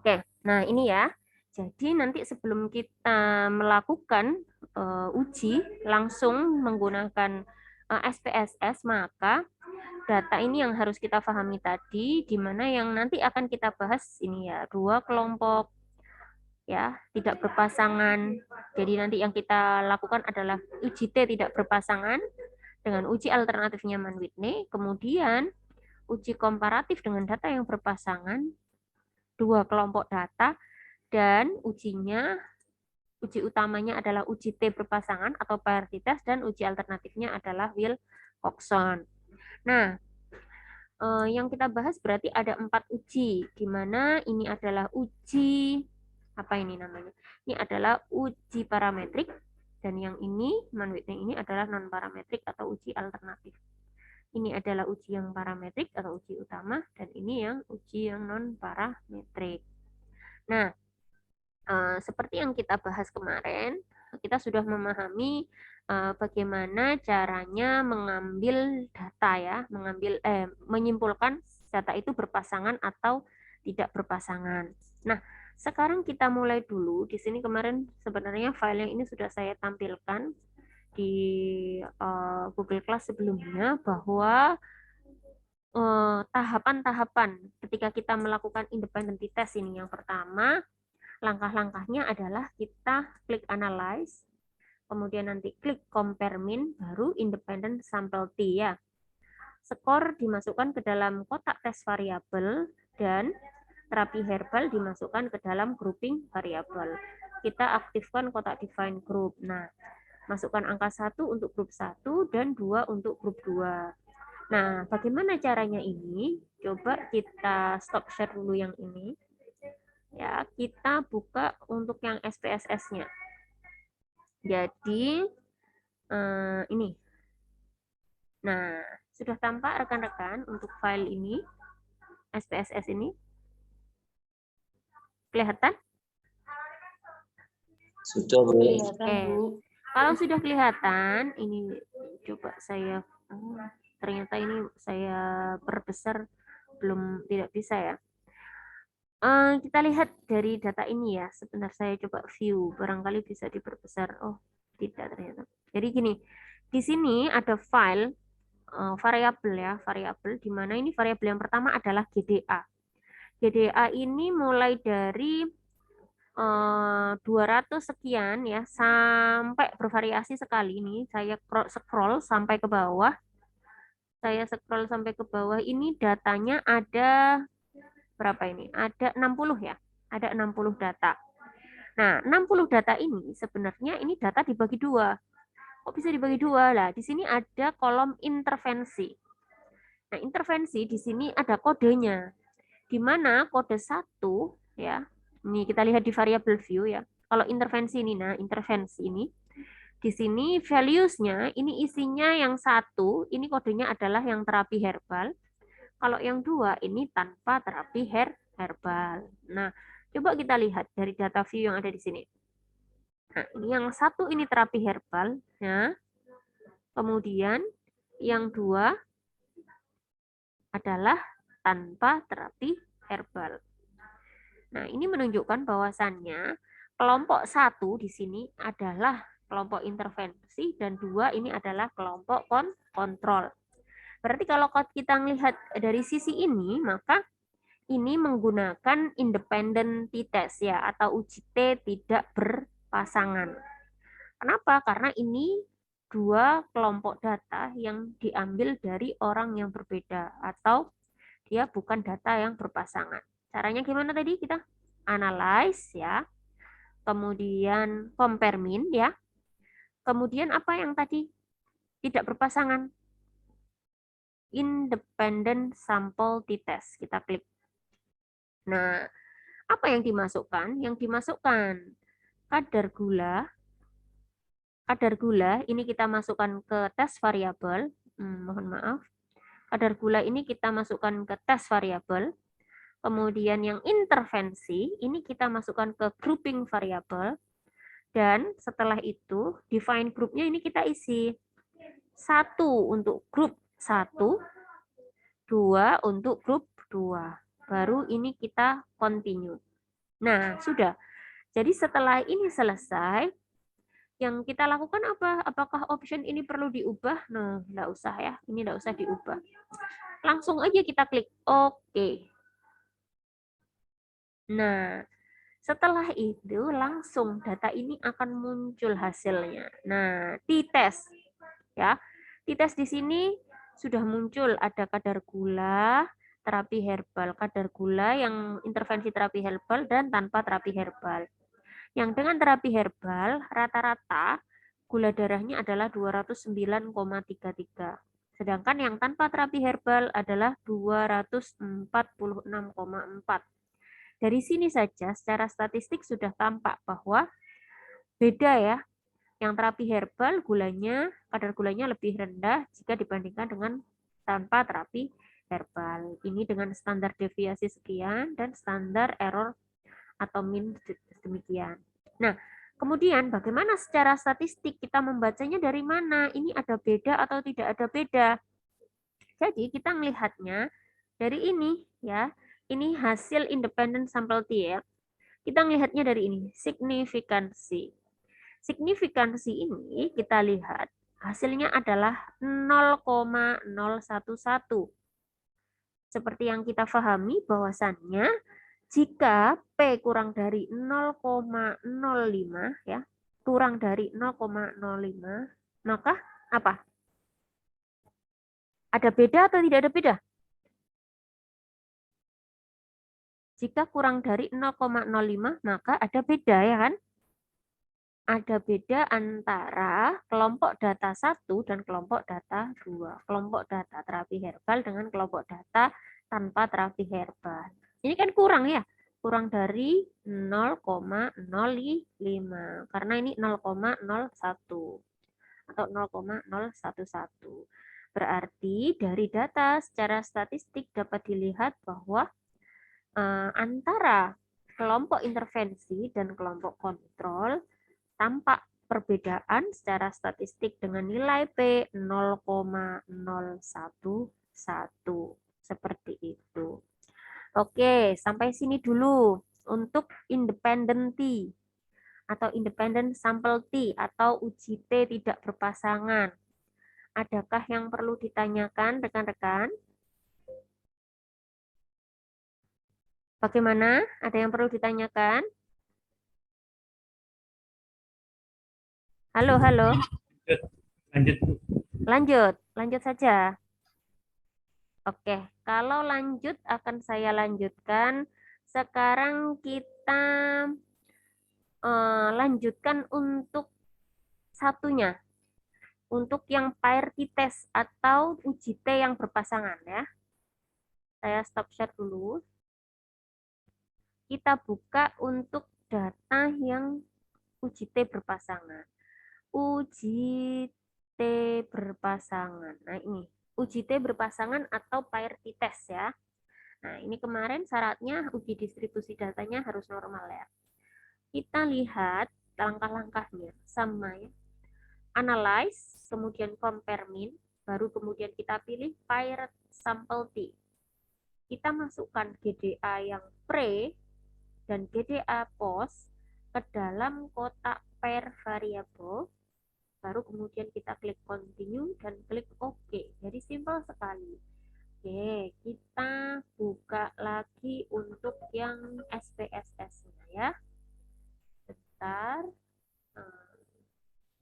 Oke, nah ini ya. Jadi nanti sebelum kita melakukan uji langsung menggunakan SPSS, maka data ini yang harus kita pahami tadi, di mana yang nanti akan kita bahas ini ya, dua kelompok ya, tidak berpasangan. Jadi nanti yang kita lakukan adalah uji T tidak berpasangan dengan uji alternatifnya Mann-Whitney, kemudian uji komparatif dengan data yang berpasangan, dua kelompok data, dan uji utamanya adalah uji T berpasangan atau parity test, dan uji alternatifnya adalah Wilcoxon. Nah, yang kita bahas berarti ada 4 uji, di mana ini adalah uji, apa ini namanya? Ini adalah uji parametrik, dan yang ini, Mann-Whitney ini adalah non-parametrik atau uji alternatif. Ini adalah uji yang parametrik atau uji utama, dan ini yang uji yang non-parametrik. Nah, seperti yang kita bahas kemarin, kita sudah memahami bagaimana caranya mengambil data ya, menyimpulkan data itu berpasangan atau tidak berpasangan. Nah, sekarang kita mulai dulu. Di sini kemarin sebenarnya file yang ini sudah saya tampilkan di Google Class sebelumnya, bahwa tahapan-tahapan ketika kita melakukan independent test ini. Yang pertama, langkah-langkahnya adalah kita klik analyze, kemudian nanti klik compare mean, baru independent sample T ya. Skor dimasukkan ke dalam kotak tes variabel, dan terapi herbal dimasukkan ke dalam grouping variabel. Kita aktifkan kotak define group. Nah, masukkan angka 1 untuk grup 1 dan 2 untuk grup 2. Nah, bagaimana caranya ini? Coba kita stop share dulu yang ini. Ya, kita buka untuk yang SPSS-nya. Jadi, ini. Nah, sudah tampak rekan-rekan untuk file ini, SPSS ini? Kelihatan? Sudah, Bu. Oke. Kalau sudah kelihatan, ini coba saya, ternyata ini saya perbesar, belum, tidak bisa ya. Kita lihat dari data ini ya. Sebentar saya coba view, barangkali bisa diperbesar. Oh, tidak ternyata. Jadi gini, di sini ada file variabel ya, variabel di mana ini variabel yang pertama adalah GDA. GDA ini mulai dari 200 sekian ya sampai bervariasi sekali. Ini saya scroll sampai ke bawah. Saya scroll sampai ke bawah, ini datanya ada berapa ini? Ada 60 ya. Ada 60 data. Nah, 60 data ini sebenarnya ini data dibagi dua. Kok bisa dibagi dua? Lah, di sini ada kolom intervensi. Nah, intervensi di sini ada kodenya. Di mana kode 1 ya. Ini kita lihat di variable view ya. Kalau intervensi ini, nah intervensi ini di sini values-nya ini isinya yang 1, ini kodenya adalah yang terapi herbal. Kalau yang 2 ini tanpa terapi herbal. Nah, coba kita lihat dari data view yang ada di sini. Nah, ini yang 1 ini terapi herbal, ya. Kemudian yang 2 adalah tanpa terapi herbal. Nah, ini menunjukkan bahwasannya kelompok 1 di sini adalah kelompok intervensi, dan 2 ini adalah kelompok kontrol. Berarti kalau kita melihat dari sisi ini, maka ini menggunakan independent t-test ya, atau uji T tidak berpasangan. Kenapa? Karena ini dua kelompok data yang diambil dari orang yang berbeda, atau dia bukan data yang berpasangan. Caranya gimana tadi? Kita analyze ya, kemudian compare mean ya, kemudian apa yang tadi tidak berpasangan? Independent sample t-test. Kita klik. Nah, apa yang dimasukkan? Yang dimasukkan kadar gula. Kadar gula ini kita masukkan ke tes variabel. Mohon maaf. Kadar gula ini kita masukkan ke tes variabel. Kemudian yang intervensi ini kita masukkan ke grouping variabel. Dan setelah itu define grupnya ini kita isi 1 untuk grup 1, 2 untuk grup 2. Baru ini kita continue. Nah, sudah. Jadi setelah ini selesai, yang kita lakukan apa? Apakah option ini perlu diubah? Nah, nggak usah ya. Ini nggak usah diubah. Langsung aja kita klik OK. Nah, setelah itu langsung data ini akan muncul hasilnya. Nah, dites ya. Dites di sini sudah muncul ada kadar gula, terapi herbal, kadar gula yang intervensi terapi herbal dan tanpa terapi herbal. Yang dengan terapi herbal rata-rata gula darahnya adalah 209,33. Sedangkan yang tanpa terapi herbal adalah 246,4. Dari sini saja secara statistik sudah tampak bahwa beda ya. Yang terapi herbal kadar gulanya lebih rendah jika dibandingkan dengan tanpa terapi herbal. Ini dengan standar deviasi sekian dan standar error atau min demikian. Nah, kemudian bagaimana secara statistik kita membacanya dari mana? Ini ada beda atau tidak ada beda? Jadi kita melihatnya dari ini ya. Ini hasil independent sample T ya. Kita melihatnya dari ini, signifikansi. Signifikansi ini kita lihat hasilnya adalah 0,011. Seperti yang kita pahami bahwasannya jika P kurang dari 0,05 ya, kurang dari 0,05, maka apa? Ada beda atau tidak ada beda? Jika kurang dari 0,05 maka ada beda ya kan? Ada beda antara kelompok data 1 dan kelompok data 2. Kelompok data terapi herbal dengan kelompok data tanpa terapi herbal. Ini kan kurang ya, kurang dari 0,05 karena ini 0,01 atau 0,011. Berarti dari data secara statistik dapat dilihat bahwa antara kelompok intervensi dan kelompok kontrol tampak perbedaan secara statistik dengan nilai P 0,011. Seperti itu. Oke, sampai sini dulu untuk independent T atau independent sample T atau uji T tidak berpasangan. Adakah yang perlu ditanyakan rekan-rekan? Bagaimana? Ada yang perlu ditanyakan? Halo, halo. Lanjut. Lanjut saja. Oke, kalau lanjut akan saya lanjutkan. Sekarang kita lanjutkan untuk satunya. Untuk yang parity test atau uji T yang berpasangan ya. Saya stop share dulu. Kita buka untuk data yang uji T berpasangan. Uji T berpasangan. Nah ini, uji T berpasangan atau parity test ya. Nah ini kemarin syaratnya uji distribusi datanya harus normal ya. Kita lihat langkah-langkahnya sama ya. Analyze, kemudian compare mean, baru kemudian kita pilih paired sample T. Kita masukkan GDA yang pre dan GDA post ke dalam kotak pair variable, baru kemudian kita klik continue dan klik OK. Jadi simpel sekali. Oke, kita buka lagi untuk yang SPSS-nya ya. Bentar.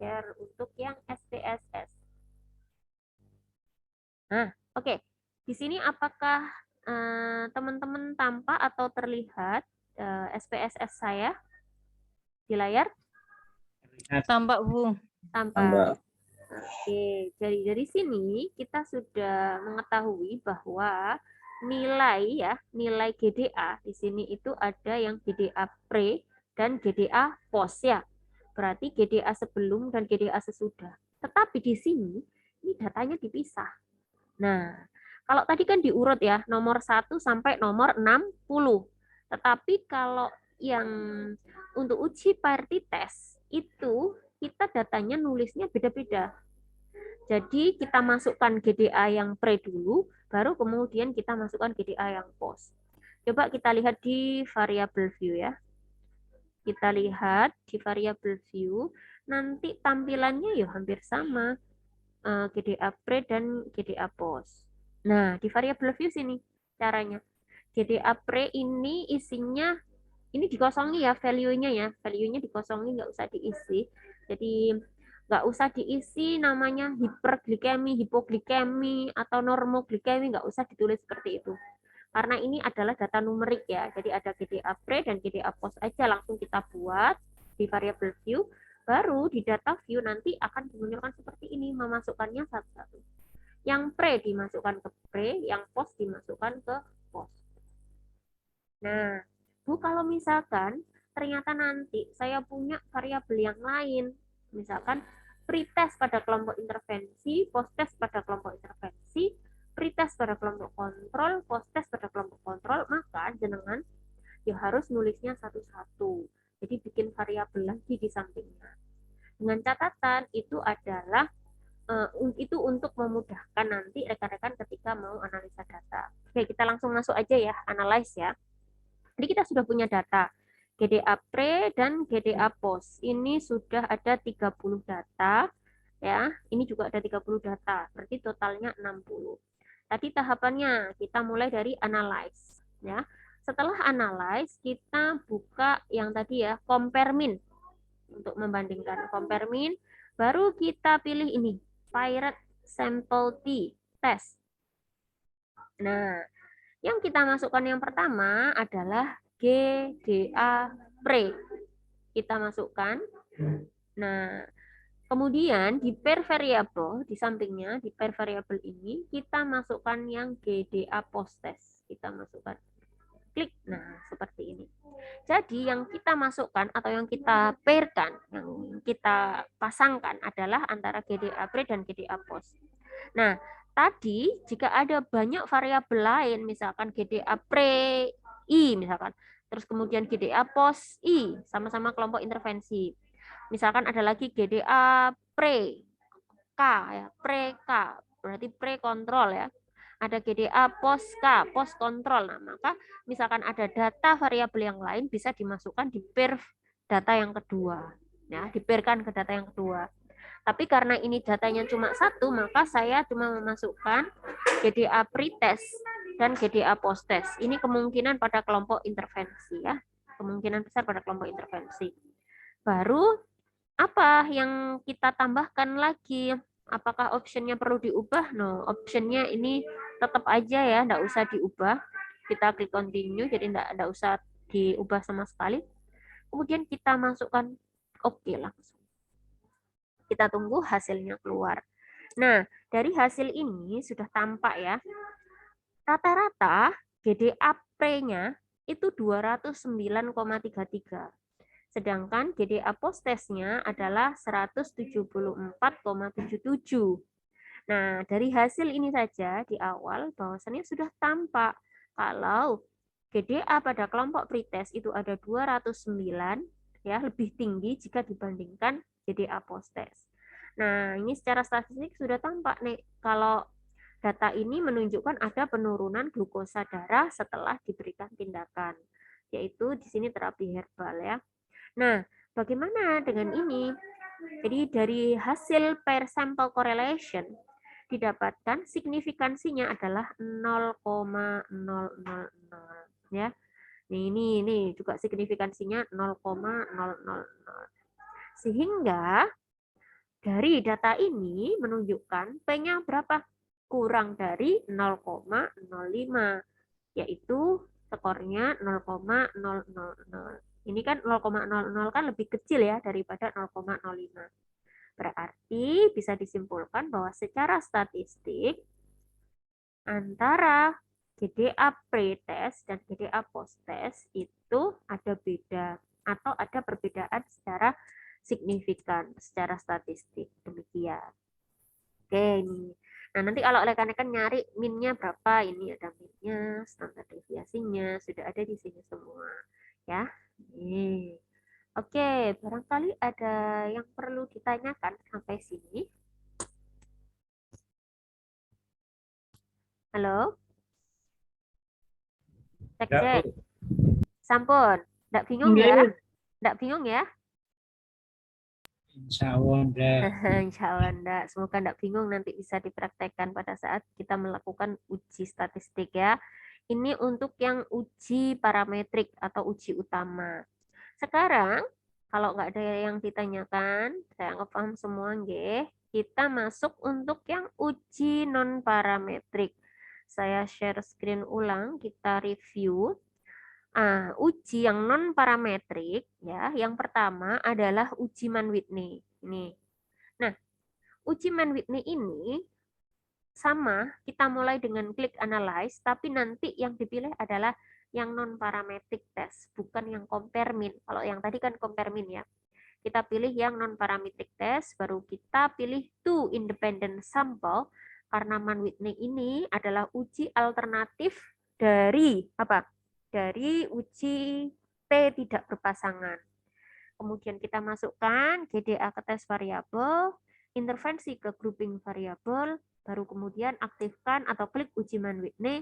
Share untuk yang SPSS. Nah, oke. Di sini apakah teman-teman tampak atau terlihat SPSS saya di layar? Tampak, Bu. Tampak. Oke, jadi dari sini kita sudah mengetahui bahwa nilai GDA di sini itu ada yang GDA pre dan GDA post ya. Berarti GDA sebelum dan GDA sesudah. Tetapi di sini ini datanya dipisah. Nah, kalau tadi kan diurut ya, nomor 1 sampai nomor 60. Tetapi kalau yang untuk uji parity test itu kita datanya nulisnya beda-beda. Jadi kita masukkan GDA yang pre dulu, baru kemudian kita masukkan GDA yang post. Coba kita lihat di variable view ya. Kita lihat di variable view, nanti tampilannya ya hampir sama. GDA pre dan GDA post. Nah, di variable view sini caranya. GDA pre ini isinya, ini dikosongi ya value-nya ya. Value-nya dikosongi, nggak usah diisi. Jadi nggak usah diisi namanya hiperglikemi, hipoglikemi, atau normoglikemi, nggak usah ditulis seperti itu. Karena ini adalah data numerik ya. Jadi ada GDA pre dan GDA post aja langsung kita buat di variable view. Baru di data view nanti akan dimunculkan seperti ini, memasukkannya satu-satu. Yang pre dimasukkan ke pre, yang post dimasukkan ke post. Nah, Bu, kalau misalkan ternyata nanti saya punya variabel yang lain, misalkan pretest pada kelompok intervensi, posttest pada kelompok intervensi, pretest pada kelompok kontrol, posttest pada kelompok kontrol, maka jenengan ya harus nulisnya satu-satu. Jadi bikin variabel lagi di sampingnya. Dengan catatan itu adalah itu untuk memudahkan nanti rekan-rekan ketika mau analisa data. Oke, kita langsung masuk aja ya, analyze ya. Jadi kita sudah punya data GDA pre dan GDA post. Ini sudah ada 30 data ya. Ini juga ada 30 data. Berarti totalnya 60. Tadi tahapannya kita mulai dari analyze ya. Setelah analyze kita buka yang tadi ya, compare min untuk membandingkan compare min, baru kita pilih ini pirate sample T test. Nah, yang kita masukkan yang pertama adalah GDA pre. Kita masukkan. Nah, kemudian di pair variable, di sampingnya, di pair variable ini, kita masukkan yang GDA post test. Kita masukkan. Klik. Nah, seperti ini. Jadi, yang kita masukkan atau yang kita pairkan, yang kita pasangkan adalah antara GDA pre dan GDA post. Nah, tadi jika ada banyak variabel lain, misalkan GDA pre I, misalkan, terus kemudian GDA post I, sama-sama kelompok intervensi. Misalkan ada lagi GDA pre K, ya, pre K, berarti pre kontrol ya. Ada GDA post K, post kontrol. Nah, maka misalkan ada data variabel yang lain bisa dimasukkan di pair data yang kedua, ya, dipairkan ke data yang kedua. Tapi karena ini datanya cuma satu, maka saya cuma memasukkan GDA pretest dan GDA posttest. Ini kemungkinan pada kelompok intervensi ya. Kemungkinan besar pada kelompok intervensi. Baru apa yang kita tambahkan lagi? Apakah optionnya perlu diubah? No, optionnya ini tetap aja ya, enggak usah diubah. Kita klik continue, jadi enggak usah diubah sama sekali. Kemudian kita masukkan oke langsung. Kita tunggu hasilnya keluar. Nah, dari hasil ini sudah tampak ya. Rata-rata GDA pre-nya itu 209,33. Sedangkan GDA post-test-nya adalah 174,77. Nah, dari hasil ini saja di awal bahwasannya sudah tampak kalau GDA pada kelompok pretest itu ada 209, ya, lebih tinggi jika dibandingkan GDA post-test. Nah, ini secara statistik sudah tampak nih kalau data ini menunjukkan ada penurunan glukosa darah setelah diberikan tindakan, yaitu di sini terapi herbal ya. Nah, bagaimana dengan ini? Jadi dari hasil pair sample correlation didapatkan signifikansinya adalah 0,000 ya. Ini juga signifikansinya 0,000. Sehingga dari data ini menunjukkan P-nya berapa? Kurang dari 0,05, yaitu skornya 0,000. Ini kan 0,00 kan lebih kecil ya daripada 0,05. Berarti bisa disimpulkan bahwa secara statistik antara GDA pre-test dan GDA post-test itu ada beda atau ada perbedaan secara signifikan, secara statistik. Demikian. Oke, ini. Nah, nanti kalau rekan-rekan nyari min-nya berapa, ini ada min-nya, standar deviasinya, sudah ada di sini semua. Ya. Oke, barangkali ada yang perlu ditanyakan sampai sini. Halo? Cek. Sampun. Nggak bingung ya? Nggak bingung ya? Insya Allah enggak. Insya Allah enggak. Semoga enggak bingung, nanti bisa dipraktekkan pada saat kita melakukan uji statistik ya. Ini untuk yang uji parametrik atau uji utama. Sekarang, kalau nggak ada yang ditanyakan, saya anggap paham semua, nggih. Kita masuk untuk yang uji non parametrik. Saya share screen ulang, kita review. Uji yang non parametrik ya, yang pertama adalah uji Mann-Whitney. Ini. Nah, uji Mann-Whitney ini sama, kita mulai dengan klik analyze, tapi nanti yang dipilih adalah yang non parametric test, bukan yang compare mean. Kalau yang tadi kan compare mean ya. Kita pilih yang non parametric test, baru kita pilih two independent sample karena Mann-Whitney ini adalah uji alternatif dari apa? Dari uji T tidak berpasangan. Kemudian kita masukkan GDA ke tes variabel, intervensi ke grouping variabel, baru kemudian aktifkan atau klik uji Mann-Whitney.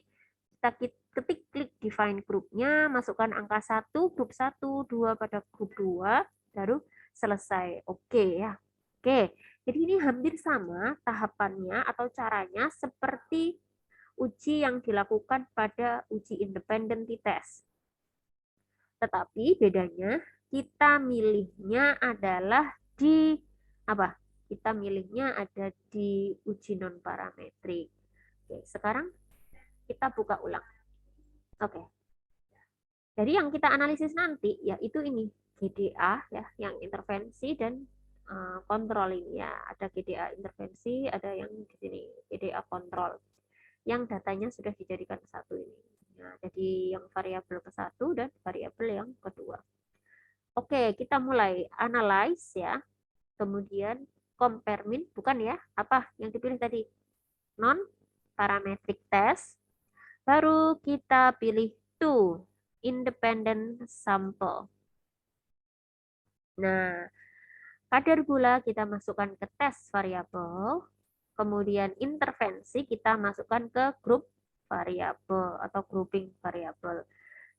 Kita ketik klik define groupnya, masukkan angka 1, grup 1, 2 pada grup 2, baru selesai. Oke ya. Oke, jadi ini hampir sama tahapannya atau caranya seperti uji yang dilakukan pada uji independent test. Tetapi bedanya kita milihnya adalah di apa? Kita milihnya ada di uji non parametrik. Oke, sekarang kita buka ulang. Oke. Jadi yang kita analisis nanti yaitu ini GDA ya, yang intervensi dan kontrol ini ya. Ada GDA intervensi, ada yang di sini GDA kontrol. Yang datanya sudah dijadikan satu ini. Nah, jadi yang variabel ke satu dan variabel yang kedua. Oke, kita mulai analyze ya. Kemudian compare mean, bukan ya? Apa yang dipilih tadi? Non parametric test. Baru kita pilih two independent sample. Nah, kadar gula kita masukkan ke tes variabel. Kemudian intervensi kita masukkan ke grup variabel atau grouping variabel.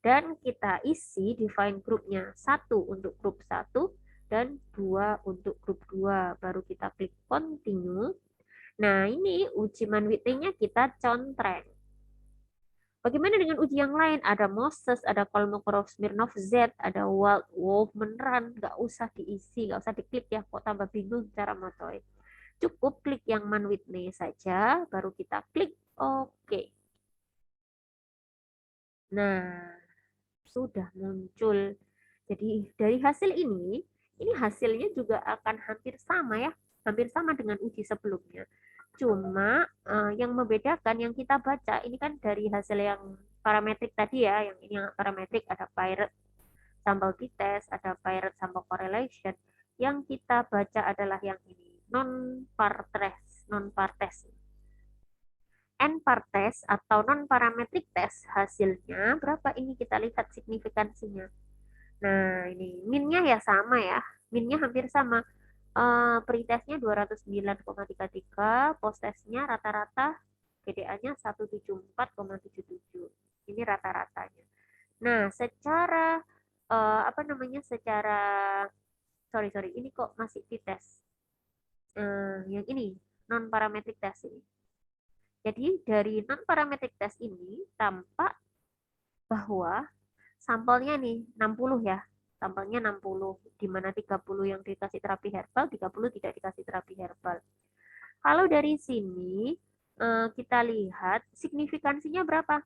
Dan kita isi define grupnya 1 untuk grup 1 dan 2 untuk grup 2. Baru kita klik continue. Nah, ini uji Mann-Whitney-nya kita contreng. Bagaimana dengan uji yang lain? Ada Moses, ada Kolmogorov-Smirnov Z, ada Wolfman-Run. Nggak usah diisi, nggak usah diklik ya. Kok tambah bingung cara motoin. Cukup klik yang Mann-Whitney saja, baru kita klik OK. Nah, sudah muncul. Jadi dari hasil ini hasilnya juga akan hampir sama ya, hampir sama dengan uji sebelumnya. Cuma yang membedakan yang kita baca ini kan dari hasil yang parametrik tadi ya, yang ini yang parametrik ada Pirate sample t-test, ada Pirate sample correlation. Yang kita baca adalah yang ini non-par test. N-par test atau non-parametric test hasilnya berapa ini kita lihat signifikansinya. Nah, ini min-nya ya sama ya. Min-nya hampir sama. Pretestnya 209,33, post-testnya rata-rata GDA-nya 174,77. Ini rata-ratanya. Nah, secara apa namanya? Secara sorry, ini kok masih t-test. Yang ini non-parametric test ini. Jadi dari non-parametric test ini tampak bahwa sampelnya nih 60 ya. Sampelnya 60, di mana 30 yang dikasih terapi herbal, 30 tidak dikasih terapi herbal. Kalau dari sini kita lihat signifikansinya berapa?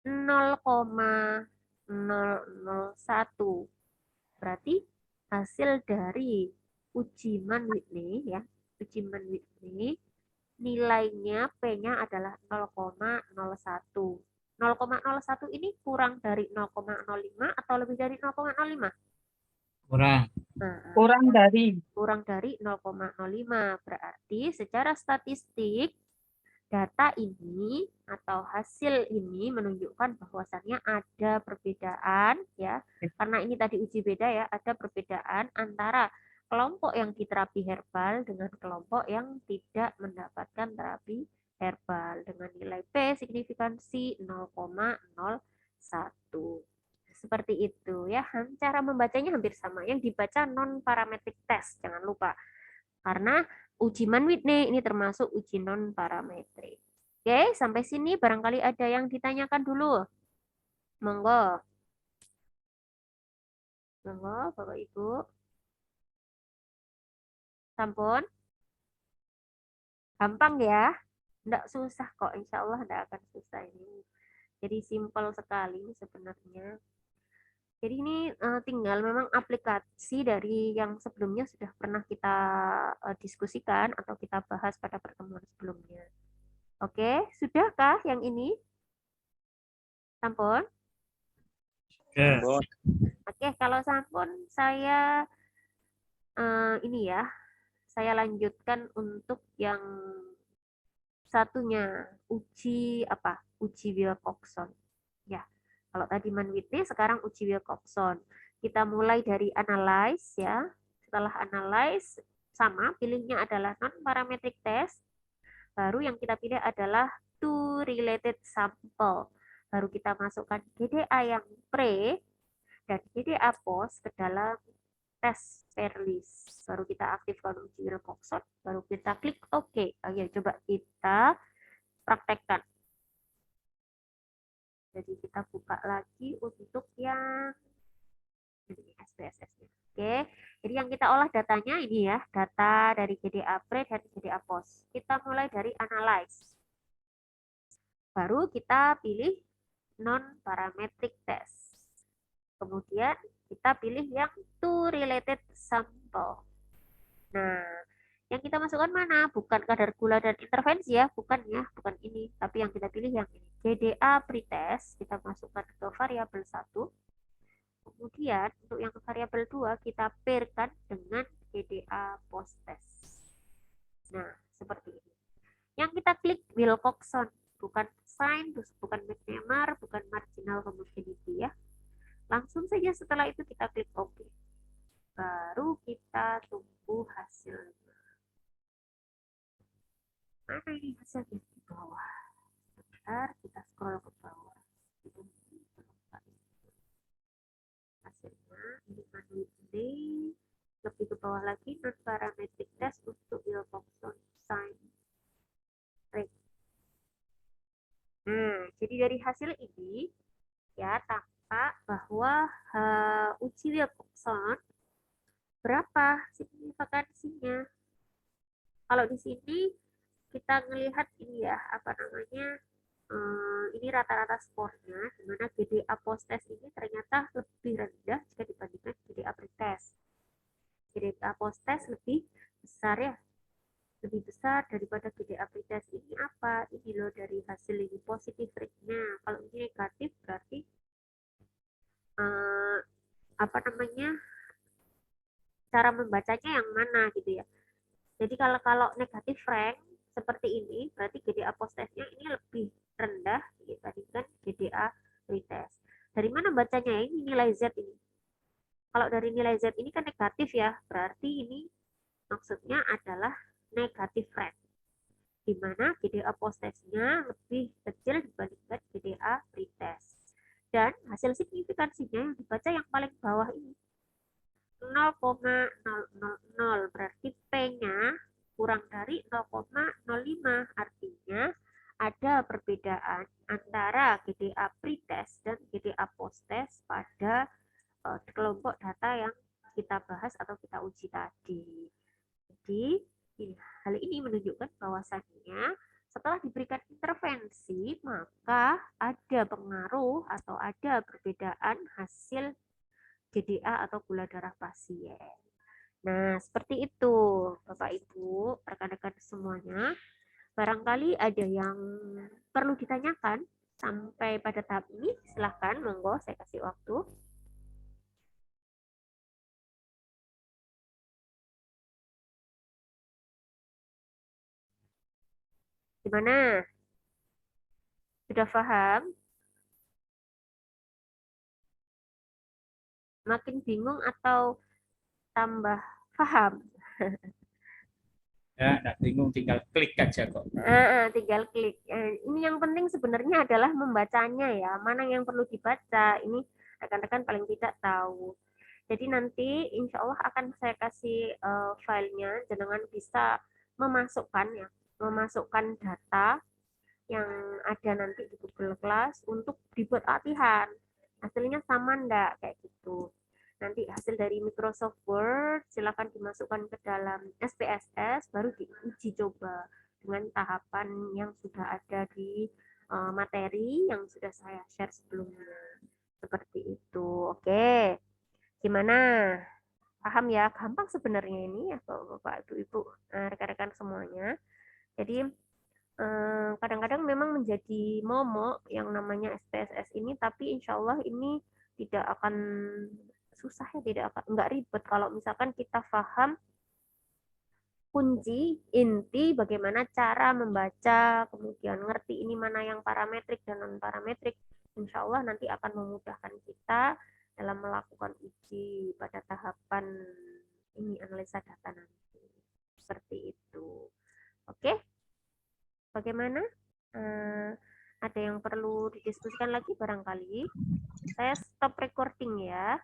0,001. Berarti hasil dari uji Mann-Whitney ya, uji Mann-Whitney nilainya P-nya adalah 0,01. 0,01 ini kurang dari 0,05 atau lebih dari 0,05? Kurang. Nah, Kurang kurang dari dari 0,05. Berarti secara statistik data ini atau hasil ini menunjukkan bahwasannya ada perbedaan ya. Karena ini tadi uji beda ya, ada perbedaan antara kelompok yang diterapi herbal dengan kelompok yang tidak mendapatkan terapi herbal dengan nilai P signifikansi 0,01. Seperti itu ya. Cara membacanya hampir sama. Yang dibaca non-parametric test, jangan lupa. Karena uji Mann-Whitney ini termasuk uji non-parametrik. Oke, sampai sini barangkali ada yang ditanyakan dulu. Monggo. Monggo, Bapak Ibu. Sampun. Gampang ya. Enggak susah kok, insya Allah enggak akan susah ini. Jadi simpel sekali sebenarnya. Jadi ini tinggal memang aplikasi dari yang sebelumnya sudah pernah kita diskusikan atau kita bahas pada pertemuan sebelumnya. Oke, sudahkah yang ini? Sampun? Ya. Oke, kalau sampun saya ini ya, saya lanjutkan untuk yang satunya, uji apa? Uji Wilcoxon. Ya, kalau tadi Mann-Whitney, sekarang uji Wilcoxon. Kita mulai dari analyze ya. Setelah analyze, sama pilihnya adalah non-parametric test. Baru yang kita pilih adalah two related sample. Baru kita masukkan GDA yang pre dan GDA post ke dalam tes per list. Baru kita aktifkan uji Wilcoxon. Baru kita klik OK. Ayo coba kita praktekkan. Jadi kita buka lagi untuk yang SPSS-nya. Oke, jadi yang kita olah datanya ini ya, data dari GDA pre dan GDA post. Kita mulai dari analyze. Baru kita pilih non-parametric test. Kemudian kita pilih yang two related sample. Nah, yang kita masukkan mana? Bukan kadar gula dan intervensi ya, bukan ya, bukan ini. Tapi yang kita pilih yang ini. GDA pretest, kita masukkan ke variabel 1. Kemudian untuk yang variabel 2 kita pairkan dengan GDA post test. Nah, seperti ini. Yang kita klik Wilcoxon, bukan sign, bukan NMR, bukan marginal homogeneity ya. Langsung saja setelah itu kita klik OK. Baru kita tunggu hasilnya. Mana ini hasilnya? Di bawah. Bentar, kita scroll ke bawah. Hasilnya ini Mann-Whitney, lebih ke bawah lagi non-parametric test untuk Wilcoxon sign rate. Nah, jadi dari hasil ini ya tampak bahwa uji Wilcoxon berapa signifikansinya. Kalau di sini kita melihat ini ya, apa namanya, ini rata-rata skornya, di mana GDA post test ini ternyata lebih rendah jika dibandingkan GDA pretest. GDA post test lebih besar ya, lebih besar daripada GDA pretest. Ini apa? Ini loh dari hasil ini positif rate-nya. Kalau ini negatif berarti apa namanya, cara membacanya yang mana gitu ya. Jadi kalau negatif rank seperti ini, berarti GDA post testnya ini lebih rendah dibandingkan GDA pretest. Dari mana bacanya? Ini nilai Z ini. Kalau dari nilai Z ini kan negatif ya, berarti ini maksudnya adalah negatif rank, di mana GDA post testnya lebih kecil dibandingkan GDA pretest. Dan hasil signifikansinya yang dibaca yang paling bawah ini 0,000, berarti P-nya kurang dari 0,05, artinya ada perbedaan antara GDA pretest dan GDA post test pada kelompok data yang kita bahas atau kita uji tadi. Jadi hal ini menunjukkan bahwasannya setelah diberikan intervensi maka ada pengaruh atau ada perbedaan hasil GDA atau gula darah pasien. Nah, seperti itu Bapak Ibu, rekan-rekan semuanya. Barangkali ada yang perlu ditanyakan sampai pada tahap ini, silahkan, monggo saya kasih waktu. Gimana? Sudah paham? Makin bingung atau tambah paham? Ya, nggak bingung, tinggal klik aja kok. Tinggal klik. Ini yang penting sebenarnya adalah membacanya ya. Mana yang perlu dibaca? Ini rekan-rekan paling tidak tahu. Jadi nanti insya Allah akan saya kasih filenya, jenengan bisa memasukkan data yang ada nanti di Google Class untuk dibuat latihan. Hasilnya sama enggak kayak gitu. Nanti hasil dari Microsoft Word silakan dimasukkan ke dalam SPSS, baru diuji coba dengan tahapan yang sudah ada di materi yang sudah saya share sebelumnya. Seperti itu. Oke. Gimana? Paham ya? Gampang sebenarnya ini ya Bapak, Ibu, rekan-rekan semuanya. Jadi kadang-kadang memang menjadi momok yang namanya SPSS ini, tapi insya Allah ini tidak akan susah ya, nggak ribet kalau misalkan kita paham kunci inti bagaimana cara membaca, kemudian ngerti ini mana yang parametrik dan non parametrik. Insya Allah nanti akan memudahkan kita dalam melakukan uji pada tahapan ini analisa data nanti. Seperti itu. Oke, bagaimana? Ada yang perlu didiskusikan lagi barangkali? Saya stop recording ya.